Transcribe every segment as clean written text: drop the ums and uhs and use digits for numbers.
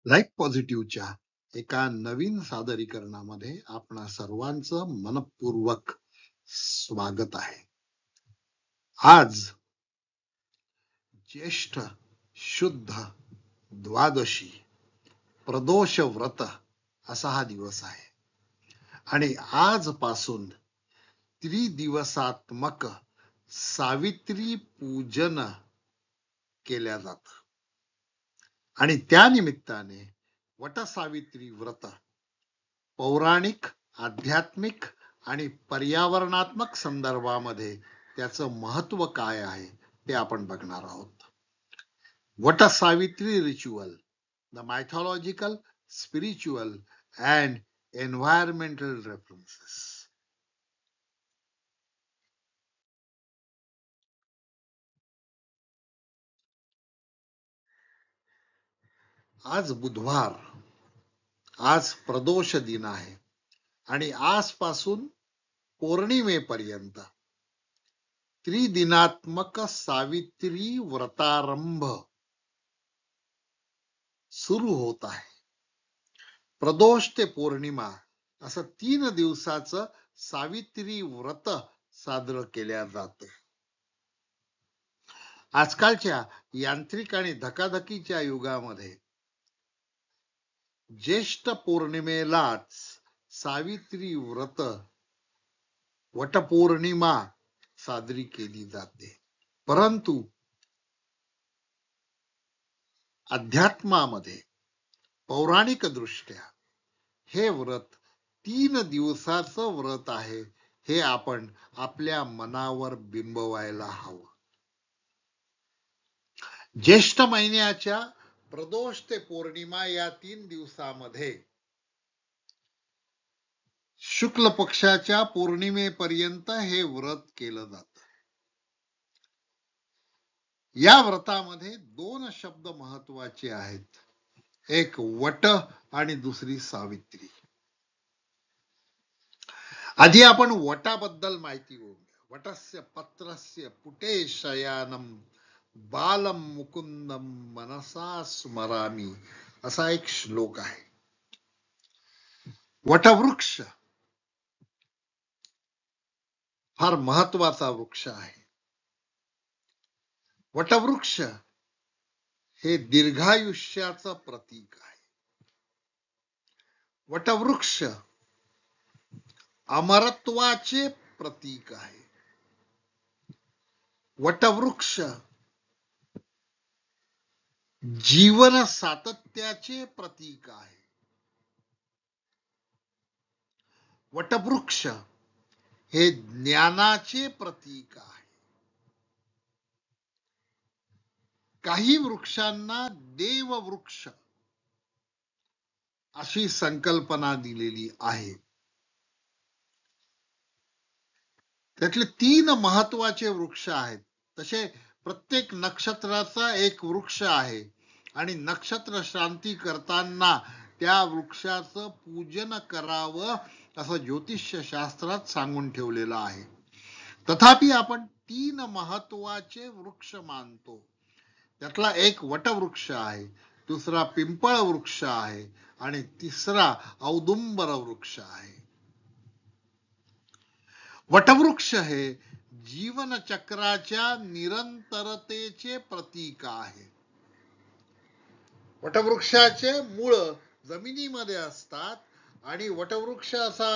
Life पॉझिटिव्हच्या एका नवीन सादरीकरणामध्ये आपणा सर्वांचं मनपूर्वक स्वागत आहे. आज ज्येष्ठ शुद्ध द्वादशी प्रदोष व्रत असा हा दिवस आहे आणि आजपासून त्रिदिवसात्मक सावित्री पूजन केल्या जात आणि त्या निमित्ताने वटसावित्री व्रत पौराणिक, आध्यात्मिक आणि पर्यावरणात्मक संदर्भामध्ये त्याचं महत्व काय आहे ते आपण बघणार आहोत. Vat Savitri ritual, the mythological, spiritual and environmental references. आज बुधवार, आज प्रदोष दिन आहे आणि आजपासून पौर्णिमेपर्यंत त्रिदिनात्मक सावित्री व्रतारंभ सुरू होत आहे. प्रदोष ते पौर्णिमा असं 3 दिवसाचं सावित्री व्रत साजरं केल्या जातं. आजकालच्या यांत्रिक आणि धकाधकीच्या युगामध्ये ज्येष्ठ पौर्णिमेलाच सावित्री व्रत वटपौर्णिमा साजरी केली जाते. परंतु अध्यात्मामध्ये पौराणिक दृष्ट्या हे व्रत 3 दिवसाचं व्रत आहे हे आपण आपल्या मनावर बिंबवायला हवं. ज्येष्ठ महिन्याच्या प्रदोष ते पौर्णिमा या 3 दिवसामध्ये शुक्ल पक्षाच्या पौर्णिमेपर्यंत हे व्रत केलं जात. या व्रतामध्ये 2 शब्द महत्वाचे आहेत, एक वट आणि दुसरी सावित्री. आधी आपण वटाबद्दल माहिती घेऊया. वटस्य पत्रस्य पुटे शयानम बालम मुकुंदम मनसा स्मरामी असा एक श्लोक आहे. वटवृक्ष फार महत्वाचा वृक्ष आहे. वटवृक्ष हे दीर्घायुष्याचं प्रतीक आहे. वटवृक्ष अमरत्वाचे प्रतीक आहे. वटवृक्ष जीवन सातत्याचे प्रतीक आहे. वटवृक्ष हे ज्ञानाचे प्रतीक आहे. काही वृक्षांना देववृक्ष अशी संकल्पना दिलेली आहे. त्यातले 3 महत्वाचे वृक्ष आहेत. तसे प्रत्येक नक्षत्राचा एक वृक्ष आहे आणि नक्षत्र शांती करताना त्या वृक्षाचं पूजन करावं असं ज्योतिष्य शास्त्रात सांगून ठेवलेलं आहे. तथापि आपण 3 महत्वाचे वृक्ष मानतो. त्यातला एक वटवृक्ष आहे, दुसरा पिंपळ वृक्ष आहे आणि तिसरा औदुंबर वृक्ष आहे. वटवृक्ष हे जीवन चक्राच्या निरंतरतेचे प्रतीक आहे. वटवृक्षाचे मूळ जमिनीमध्ये असतात आणि वटवृक्ष असा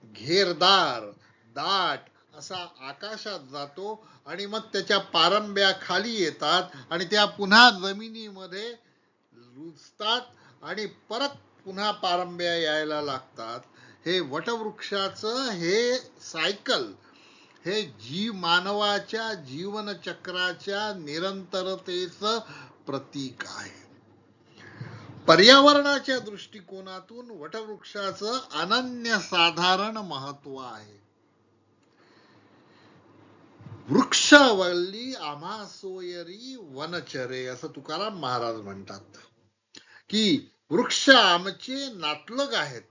घेरदार दाट असा आकाशात जातो आणि मग त्याच्या पारंब्या खाली येतात आणि त्या पुन्हा जमिनीमध्ये रुजतात आणि परत पुन्हा पारंब्या यायला लागतात. हे वटवृक्षाचं हे सायकल हे मानवाच्या जीवन चक्राच्या निरंतरतेचं प्रतीक आहे. पर्यावरणाच्या दृष्टिकोनातून वटवृक्षाचं अनन्यसाधारण महत्व आहे. वृक्षवल्ली आम्हा सोयरी वनचरे असं तुकाराम महाराज म्हणतात की वृक्ष आमचे नातलग आहेत,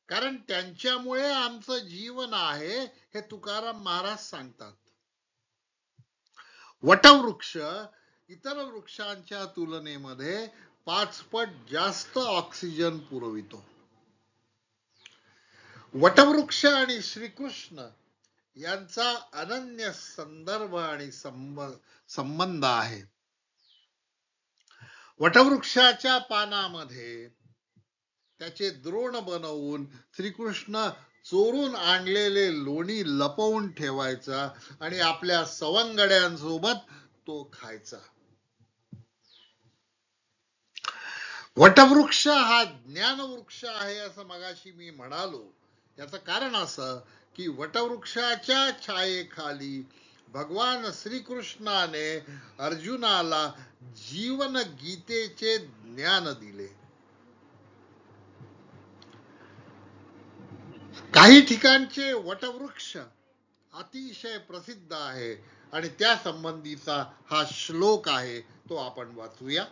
कारण त्यांच्यामुळे आमचं जीवन आहे हे तुकाराम महाराज सांगतात. वटवृक्ष इतर वृक्षांच्या तुलनेमध्ये 5 पट जास्त ऑक्सिजन पुरवितो. वटवृक्ष आणि श्रीकृष्ण यांचा अनन्य संदर्भ आणि संबंध आहे. वटवृक्षाच्या पानामध्ये त्याचे द्रोण बनवून श्रीकृष्ण चोरून आणलेले लोणी लपवून ठेवायचा आणि आपल्या सवंगड्यांसोबत तो खायचा. वटवृक्ष हा ज्ञानवृक्ष आहे असं मगाशी मी म्हणालो. याचं कारण असं की वटवृक्षाच्या छायेखाली भगवान श्रीकृष्णाने अर्जुनाला जीवन गीतेचे ज्ञान दिले. काही ठिकाणचे वटवृक्ष अतिशय प्रसिद्ध आहे आणि त्या संबंधीचा हा श्लोक आहे, तो आपण वाचूया.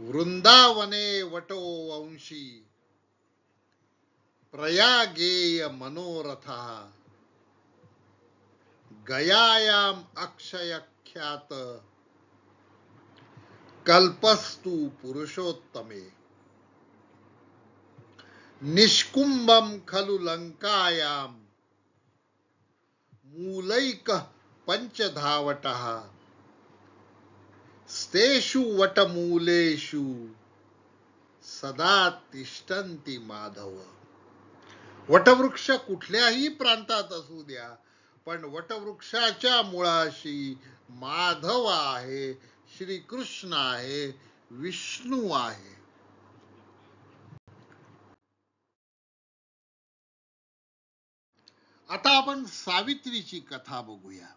वृंदावने वटो वंशी प्रयागेय मनोरथा गयायाम अक्षयख्यात कल्पस्तु पुरुषोत्तमे निष्कुंभम खलु लंकायाम मूलैक पंचधावटः स्तेषु वटमूलेषु सदा तिष्ठन्ति माधव. वटवृक्ष कुठल्याही प्रांतात असू द्या, पण वटवृक्षाच्या मुळाशी माधव आहे, श्रीकृष्ण आहे, विष्णू आहे. आता आपण सावित्रीची कथा बघूया.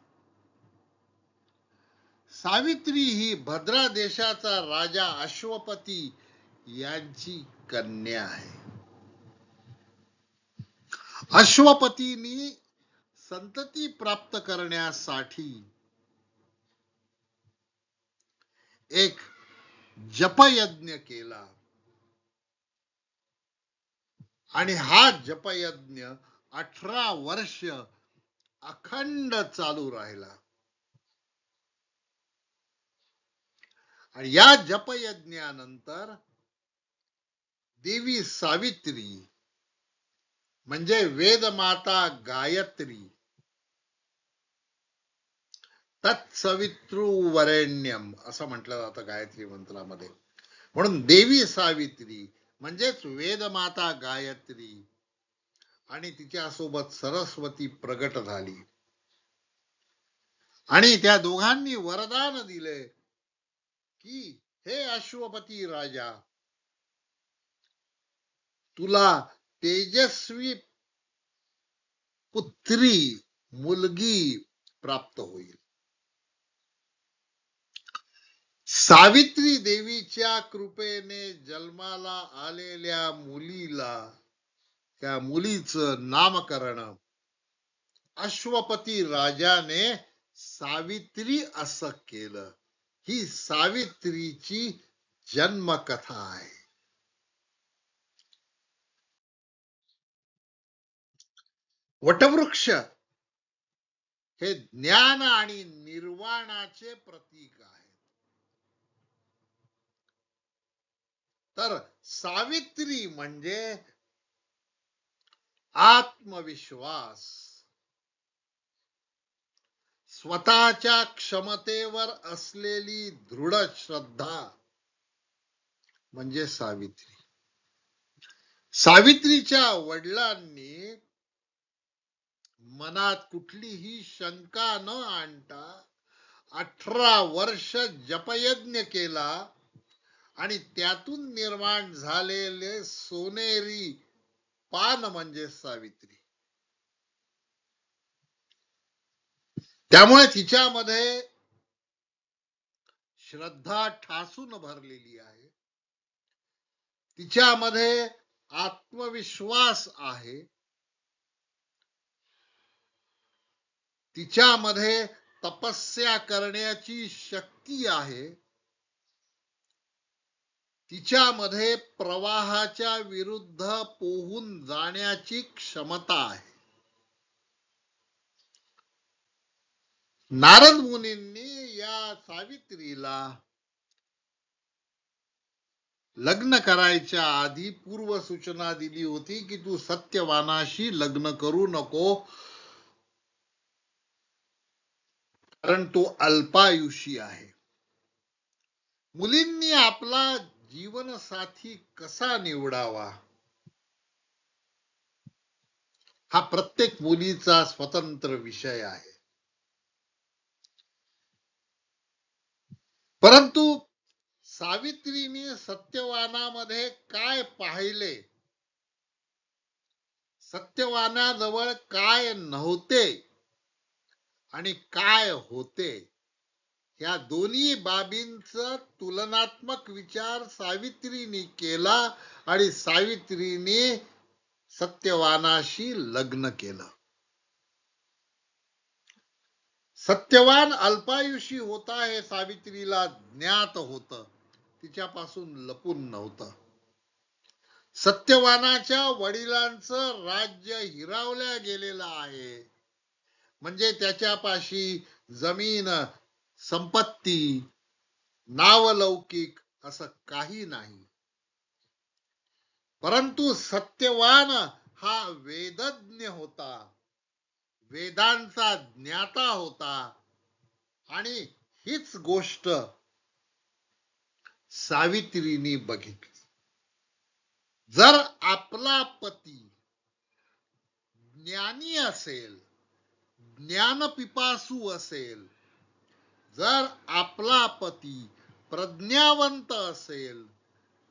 सावित्री ही भद्रा देशाचा राजा अश्वपती यांची कन्या आहे. अश्वपतींनी संतती प्राप्त करण्यासाठी एक जपयज्ञ केला आणि हा जपयज्ञ 18 वर्ष अखंड चालू राहिला. आणि या जपयज्ञानंतर देवी सावित्री म्हणजे वेदमाता गायत्री, तत्सवितृवरेण्यम असं म्हटलं जातं गायत्री मंत्रामध्ये. म्हणून देवी सावित्री म्हणजेच वेदमाता गायत्री आणि तिच्यासोबत सरस्वती प्रगट झाली आणि त्या दोघांनी वरदान दिले की हे अश्वपती राजा, तुला तेजस्वी पुत्री मुलगी प्राप्त होईल. सावित्री देवीच्या कृपेने जन्माला आलेल्या मुलीला, त्या मुलीचं नामकरण अश्वपती राजाने सावित्री असं केलं. ही सावित्रीची जन्मकथा आहे. वटवृक्ष हे ज्ञान आणि निर्वाणाचे प्रतीक आहे. तर सावित्री म्हणजे आत्मविश्वास, स्वतःच्या क्षमतेवर असलेली दृढ श्रद्धा म्हणजे सावित्री. सावित्रीच्या वडिलांनी मनात कुठलीही शंका न आणता 18 वर्ष जपयज्ञ केला आणि त्यातून निर्माण झालेले सोनेरी पान म्हणजे सावित्री. त्यामुळे तिच्यामध्ये श्रद्धा ठासून भरलेली आहे, तिच्यामध्ये आत्मविश्वास आहे, तिच्यामध्ये तपस्या करण्याची शक्ती आहे, तिच्यामध्ये प्रवाहाच्या विरुद्ध पोहून जाण्याची क्षमता आहे. नारद मुनींनी या सावित्रीला लग्न करायच्या आधी पूर्व सूचना दिली होती की तू सत्यवानाशी लग्न करू नको, कारण तो अल्पायुषी आहे. मुलींनी आपला जीवनसाथी कसा निवडावा हा प्रत्येक मुलीचा स्वतंत्र विषय आहे. परंतु सावित्रीने सत्यवानामध्ये काय पाहिले, सत्यवानाजवळ काय नव्हते आणि काय होते, या दोन्ही बाबींचा तुलनात्मक विचार सावित्रीने केला आणि सावित्रीने सत्यवानाशी लग्न केलं. सत्यवान अल्पायुषी होता हे सावित्रीला ज्ञात होतं, तिच्यापासून लपून नव्हतं. सत्यवानाच्या वडिलांचं राज्य हिरावल्या गेलेलं आहे, म्हणजे त्याच्यापाशी जमीन, संपत्ती, नावलौकिक असं काही नाही. परंतु सत्यवान हा वेदज्ञ होता, वेदांचा ज्ञाता होता, आणि हीच गोष्ट सावित्रीने बघितली. जर आपला पती ज्ञानी असेल, ज्ञानपिपासू असेल, जर आपला पती प्रज्ञावंत असेल,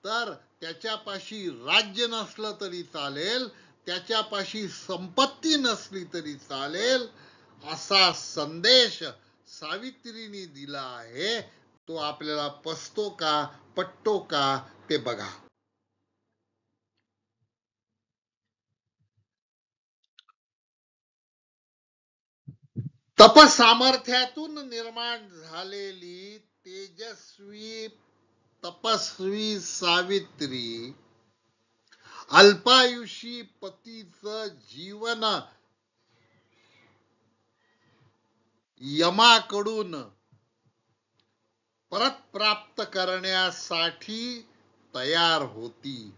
तर त्याच्यापाशी राज्य नसलं तरी चालेल, त्याच्यापाशी संपत्ती नसली तरी चालेल, असा संदेश सावित्रीने दिला आहे. तो आपल्याला पसतो का, पटतो का ते बघा. तपसामर्थ्यातून निर्माण झालेली तेजस्वी तपस्वी सावित्री अल्पायुषी पतीचं जीवन यमाकडून परत प्राप्त करण्यासाठी तयार होती,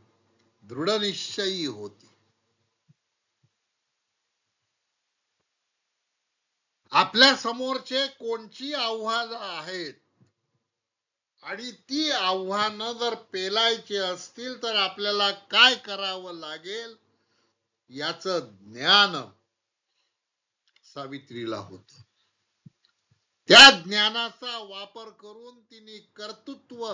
दृढनिश्चयी होती. आपल्या समोरचे कोणची आव्हानं आहेत आणि ती आव्हानं जर पेलायची असतील तर आपल्याला काय करावं लागेल याचं ज्ञान सावित्रीला होतं. त्या ज्ञानाचा वापर करून तिने कर्तृत्व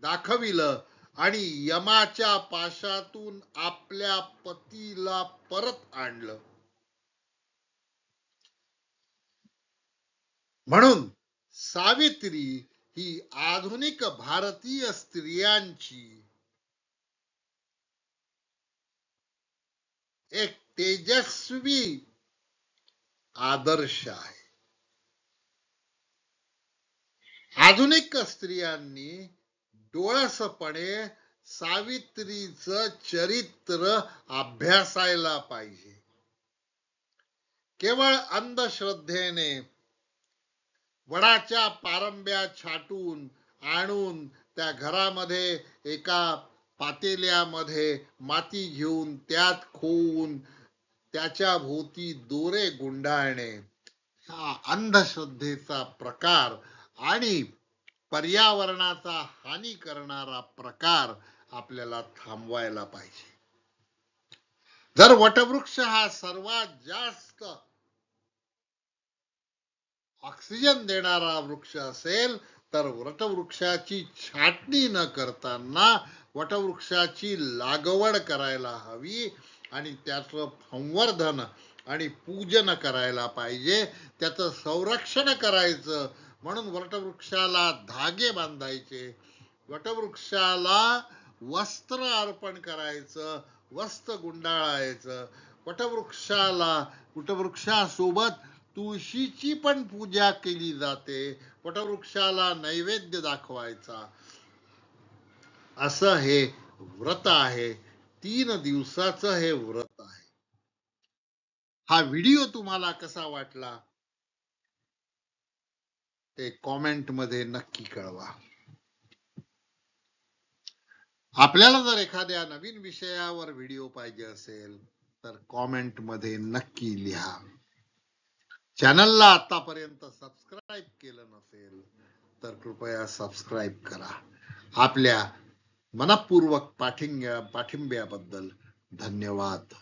दाखविलं आणि यमाच्या पाशातून आपल्या पतीला परत आणलं. म्हणून सावित्री ही आधुनिक भारतीय स्त्रियांची एक तेजस्वी आदर्श आहे. आधुनिक स्त्रियांनी डोळसपणे सावित्रीचं चरित्र अभ्यासायला पाहिजे. केवळ अंधश्रद्धेने वडाच्या पारंब्या छाटून आणून त्या घरामध्ये एका पातेल्यामध्ये माती घेऊन त्यात खोवून त्याच्या भोवती दोरे गुंडाळणे हा अंधश्रद्धेचा प्रकार आणि पर्यावरणाचा हानी करणारा प्रकार आपल्याला थांबवायला पाहिजे. जर वटवृक्ष हा सर्वात जास्त ऑक्सिजन देणारा वृक्ष असेल तर वटवृक्षाची छाटणी न करताना वटवृक्षाची लागवड करायला हवी आणि त्याचं संवर्धन आणि पूजन करायला पाहिजे, त्याचं संरक्षण करायचं. म्हणून वटवृक्षाला धागे बांधायचे, वटवृक्षाला वस्त्र अर्पण करायचं, वस्त्र गुंडाळायचं, वटवृक्षासोबत तुळशीची पण पूजा केली जाते, वटवृक्षाला नैवेद्य दाखवायचा. असं हे व्रत आहे, 3 दिवसाचं हे व्रत आहे. हा व्हिडिओ तुम्हाला कसा वाटला ते कॉमेंट मध्ये नक्की कळवा. आपल्याला जर एखाद्या नवीन विषयावर व्हिडिओ पाहिजे असेल तर कॉमेंट मध्ये नक्की लिहा. चॅनलला आतापर्यंत सबस्क्राईब केलं नसेल तर कृपया सबस्क्राईब करा. आपल्या मनपूर्वक पाठिंब्याबद्दल धन्यवाद.